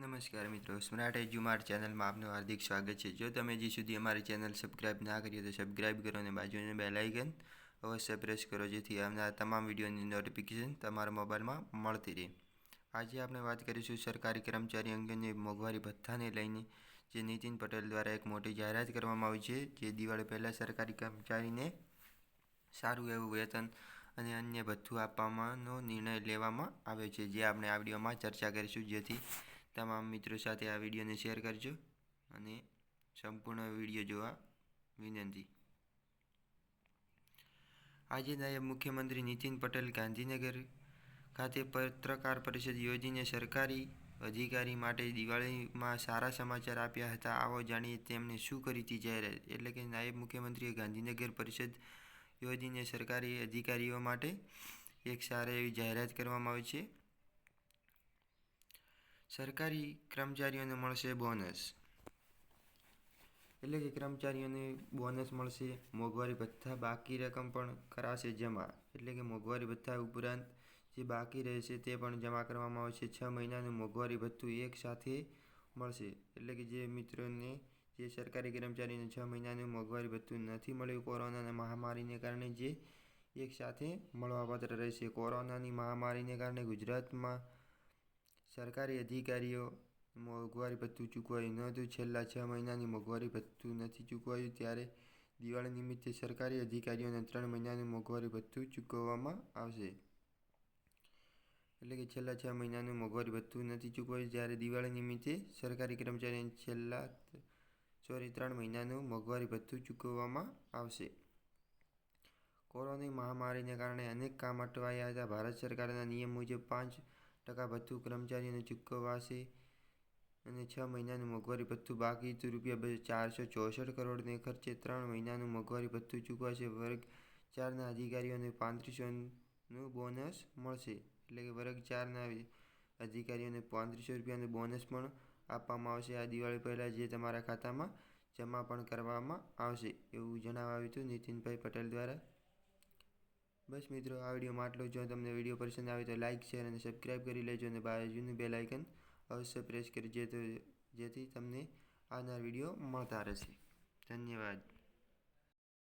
નમસ્કાર મિત્રો, સ્માર્ટ એજ્યુમાર્ટ ચેનલમાં આપનું હાર્દિક સ્વાગત છે। જો તમે હજી સુધી અમારી ચેનલ સબસ્ક્રાઇબ ના કરી તો સબસ્ક્રાઇબ કરો અને બાજુની બેલ આઇકન અવશ્ય પ્રેસ કરો, જેથી આવનાર તમામ વિડીયોની નોટિફિકેશન તમારા મોબાઈલમાં મળતી રહે। આજે આપણે વાત કરીશું સરકારી કર્મચારી અંગેની મોંઘવારી ભથ્થાને લઈને, જે નીતિન પટેલ દ્વારા એક મોટી જાહેરાત કરવામાં આવી છે, જે દિવાળી પહેલાં સરકારી કર્મચારીને સારું એવું વેતન અને અન્ય ભથ્થું આપવાનો નિર્ણય લેવામાં આવ્યો છે, જે આપણે આ વિડીયોમાં ચર્ચા કરીશું। જેથી તમામ મિત્રો સાથે આ વિડીયોને શેર કરજો અને સંપૂર્ણ વિડીયો જોવા વિનંતી। આજે નાયબ મુખ્યમંત્રી નીતિન પટેલ ગાંધીનગર ખાતે પત્રકાર પરિષદ યોજીને સરકારી અધિકારી માટે દિવાળીમાં સારા સમાચાર આપ્યા હતા। આવો જાણીએ તેમણે શું કરી હતી જાહેરાત। એટલે કે નાયબ મુખ્યમંત્રીએ ગાંધીનગર પરિષદ યોજીને સરકારી અધિકારીઓ માટે એક સારી એવી જાહેરાત કરવામાં આવી છે। સરકારી કર્મચારીઓને મળશે બોનસ, એટલે કે કર્મચારીઓને બોનસ મળશે। મોંઘવારી ભથ્થા બાકી રકમ પણ કરાશે જમા, એટલે કે મોંઘવારી ભથ્થા ઉપરાંત જે બાકી રહેશે તે પણ જમા કરવામાં આવશે। 6 મહિનાનું મોંઘવારી ભથ્થું એક સાથે મળશે, એટલે કે જે મિત્રોને જે સરકારી કર્મચારીને 6 મહિનાનું મોંઘવારી ભથ્થું નથી મળ્યું કોરોનાની મહામારીને કારણે, જે એક સાથે મળવાપાત્ર રહેશે। કોરોનાની મહામારીને કારણે ગુજરાતમાં સરકારી અધિકારીઓ મોંઘવારી ભથ્થું ચૂકવાયું નહોતું। છેલ્લા 6 મહિનાની મોંઘવારી ભથ્થું નથી ચૂકવાયું, ત્યારે દિવાળી નિમિત્તે સરકારી અધિકારીઓને 3 મહિનાનું મોંઘવારી ભથ્થું ચૂકવવામાં આવશે। એટલે કે છેલ્લા 6 મહિનાનું મોંઘવારી ભથ્થું નથી ચૂકવાયું, જ્યારે દિવાળી નિમિત્તે સરકારી કર્મચારીઓને 3 મહિનાનું મોંઘવારી ભથ્થું ચૂકવવામાં આવશે। કોરોનાની મહામારીને કારણે અનેક કામ અટવાયા હતા। ભારત સરકારના નિયમ મુજબ 5% ભથ્થું કર્મચારીઓને ચૂકવાશે અને 6 મહિનાનું મોંઘવારી ભથ્થું બાકી હતું। ₹464 કરોડને ખર્ચે 3 મહિનાનું મોંઘવારી ભથ્થું ચૂકવાશે। વર્ગ 4ના અધિકારીઓને ₹3500નું બોનસ મળશે, એટલે કે વર્ગ 4ના અધિકારીઓને ₹3500નું બોનસ પણ આપવામાં આવશે। આ દિવાળી પહેલાં જે તમારા ખાતામાં જમા પણ કરવામાં આવશે, એવું જણાવાયું હતું નીતિનભાઈ પટેલ દ્વારા। બસ મિત્રો, આ વિડીયોમાં આટલું જ। જો તમને વિડીયો પસંદ આવે તો લાઇક, શેર અને સબસ્ક્રાઇબ કરી લેજો અને બાજુની બેલ આઇકન અવશ્ય પ્રેસ કરજો, જેથી તમને આવનાર વિડીયો મળતા રહેશે। ધન્યવાદ।